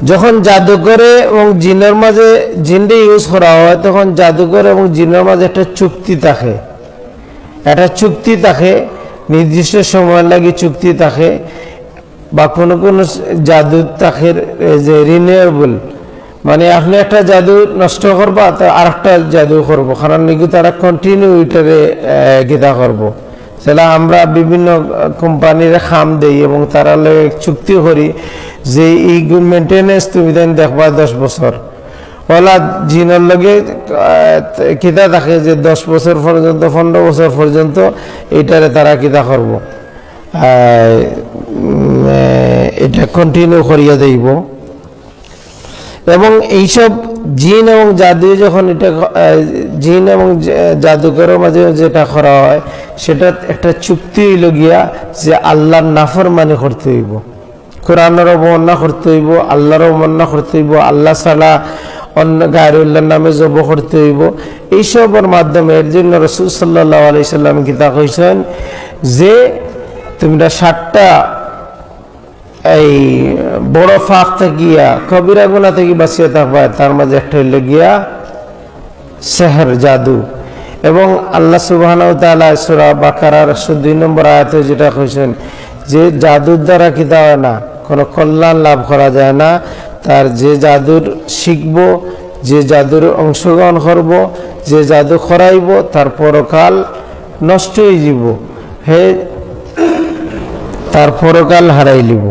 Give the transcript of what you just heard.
যখন জাদুকরে এবং জিনের মাঝে জিনটা ইউজ করা হয় তখন জাদুকর এবং জিনের মাঝে একটা চুক্তি থাকে, নির্দিষ্ট সময় লাগে চুক্তি থাকে, বা কোনো কোনো জাদু থাকে যে রিনিউয়েবল, মানে আপনি একটা জাদু নষ্ট করবা তো আর একটা জাদু করবো, কারণ নাকি তারা কন্টিনিউ এটারে গীতা করবো। সেটা আমরা বিভিন্ন কোম্পানির খাম দেই এবং তারা চুক্তি করি যে এই মেনটেনেন্স তুমি দেন দেখবা 10 বছর, ওলা জিনের লগে কিতা থাকে যে 10 বছর পর্যন্ত 15 বছর পর্যন্ত এটারে তারা কিতা করবো, এটা কন্টিনিউ করিয়া দেব। এবং এইসব জিন এবং জাদু যখন এটা জিন এবং জাদুকরের মাঝে যেটা করা হয় সেটা একটা চুক্তি হইল গিয়া যে আল্লাহর নাফরমানি করতে হইব, কোরআনের অবমাননা করতে হইব, আল্লাহর অবমাননা করতে হইব, আল্লাহ ছাড়া অন্য গায়রুল্লাহর নামে জব করতে হইব। এইসবের মাধ্যমে এর জন্য রাসূল সাল্লাল্লাহু আলাইহি সাল্লাম কিতা কইছেন যে তোমরা 7টা এই বড় ফাঁক থাকিয়া কবিরা গুনাহ থেকে বাঁচিয়ে থাকবা, তার মাঝে একটা হইল গিয়া সেহর, জাদু। এবং আল্লাহ সুবহানাহু ওয়া তাআলা সূরা বাকারার 102 নম্বর আয়াতে যেটা কইছেন যে জাদুর দ্বারা কিতা হয় না, কোনো কল্যাণ লাভ করা যায় না। তার যে জাদুর শিখব, যে জাদুর অংশগ্রহণ করব, যে জাদু করাইব তার পরকাল নষ্ট হয়ে যাব, হে তার পরকাল হারাই লিব।